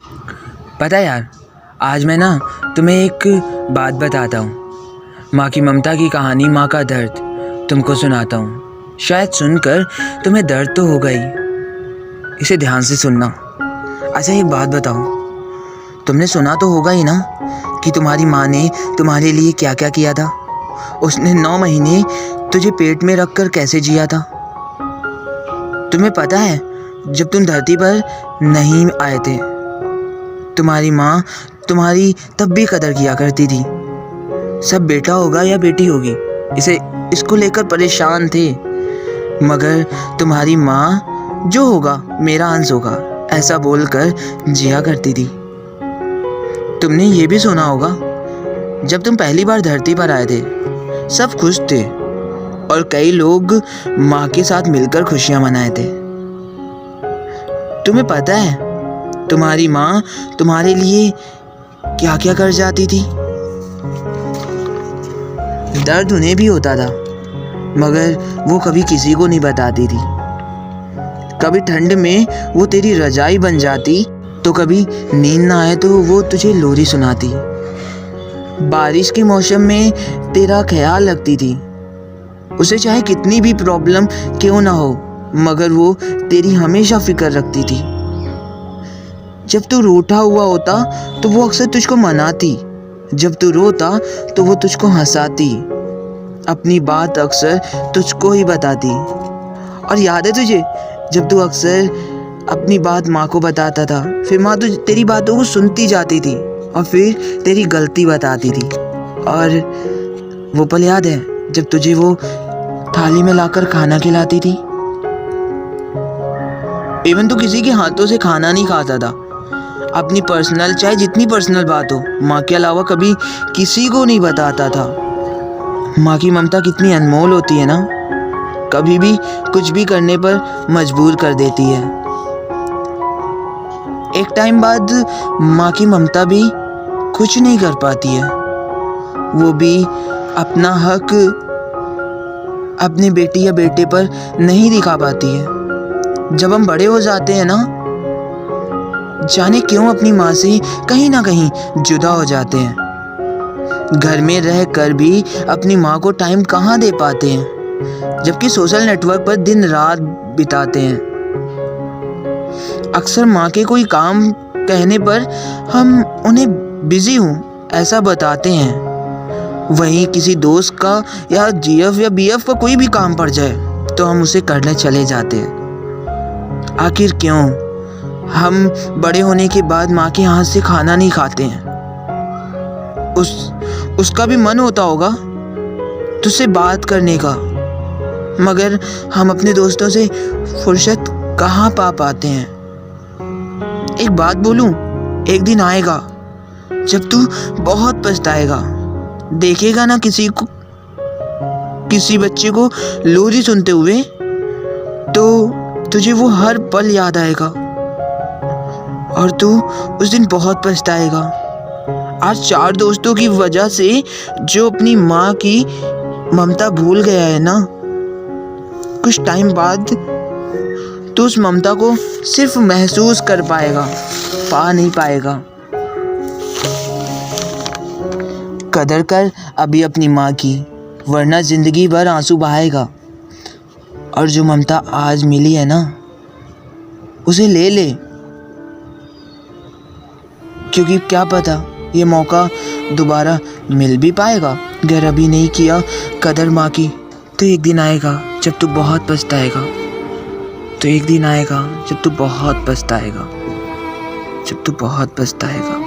पता है यार, आज मैं ना तुम्हें एक बात बताता हूँ। माँ की ममता की कहानी, माँ का दर्द तुमको सुनाता हूँ। शायद सुनकर तुम्हें दर्द तो होगा ही, इसे ध्यान से सुनना। अच्छा एक बात बताओ, तुमने सुना तो होगा ही ना कि तुम्हारी माँ ने तुम्हारे लिए क्या क्या किया था। उसने 9 महीने तुझे पेट में रख कर कैसे जिया था। तुम्हें पता है, जब तुम धरती पर नहीं आए थे, तुम्हारी माँ तुम्हारी तब भी कदर किया करती थी। सब बेटा होगा या बेटी होगी इसको लेकर परेशान थे, मगर तुम्हारी माँ जो होगा मेरा अंश होगा ऐसा बोलकर जिया करती थी। तुमने ये भी सुना होगा, जब तुम पहली बार धरती पर आए थे सब खुश थे और कई लोग माँ के साथ मिलकर खुशियां मनाए थे। तुम्हें पता है तुम्हारी माँ तुम्हारे लिए क्या क्या कर जाती थी। दर्द उन्हें भी होता था, मगर वो कभी किसी को नहीं बताती थी। कभी ठंड में वो तेरी रजाई बन जाती, तो कभी नींद ना आए तो वो तुझे लोरी सुनाती। बारिश के मौसम में तेरा ख्याल रखती थी, उसे चाहे कितनी भी प्रॉब्लम क्यों ना हो, मगर वो तेरी हमेशा फिक्र रखती थी। जब तू रूठा हुआ होता तो वो अक्सर तुझको मनाती, जब तू रोता तो वो तुझको हंसाती, अपनी बात अक्सर तुझको ही बताती। और याद है तुझे, जब तू अक्सर अपनी बात माँ को बताता था, फिर माँ तो तेरी बातों को सुनती जाती थी और फिर तेरी गलती बताती थी। और वो पल याद है जब तुझे वो थाली में लाकर खाना खिलाती थी। इवन तो किसी के हाथों से खाना नहीं खाता था। अपनी पर्सनल, चाहे जितनी पर्सनल बात हो, माँ के अलावा कभी किसी को नहीं बताता था। माँ की ममता कितनी अनमोल होती है ना, कभी भी कुछ भी करने पर मजबूर कर देती है। एक टाइम बाद माँ की ममता भी कुछ नहीं कर पाती है, वो भी अपना हक अपने बेटी या बेटे पर नहीं दिखा पाती है। जब हम बड़े हो जाते हैं ना, जाने क्यों अपनी माँ से कहीं ना कहीं जुदा हो जाते हैं। घर में रह कर भी अपनी माँ को टाइम कहाँ दे पाते हैं, जबकि सोशल नेटवर्क पर दिन रात बिताते हैं। अक्सर माँ के कोई काम कहने पर हम उन्हें बिजी हूँ ऐसा बताते हैं, वहीं किसी दोस्त का या जीएफ या बीएफ का कोई भी काम पड़ जाए तो हम उसे करने चले जाते हैं। आखिर क्यों हम बड़े होने के बाद माँ के हाथ से खाना नहीं खाते हैं। उसका भी मन होता होगा तुझसे बात करने का, मगर हम अपने दोस्तों से फुर्सत कहाँ पा पाते हैं। एक बात बोलूं, एक दिन आएगा जब तू बहुत पछताएगा। देखेगा ना किसी बच्चे को लोरी सुनते हुए, तो तुझे वो हर पल याद आएगा और तू उस दिन बहुत पछताएगा। आज 4 दोस्तों की वजह से जो अपनी माँ की ममता भूल गया है ना, कुछ टाइम बाद तू उस ममता को सिर्फ महसूस कर पाएगा, पा नहीं पाएगा। कदर कर अभी अपनी माँ की, वरना जिंदगी भर आंसू बहाएगा। और जो ममता आज मिली है ना, उसे ले ले, क्योंकि क्या पता ये मौका दोबारा मिल भी पाएगा। अगर अभी नहीं किया कदर माँ की, तो एक दिन आएगा जब तू बहुत पछताएगा। तो एक दिन आएगा जब तू बहुत पछताएगा, जब तू बहुत पछताएगा।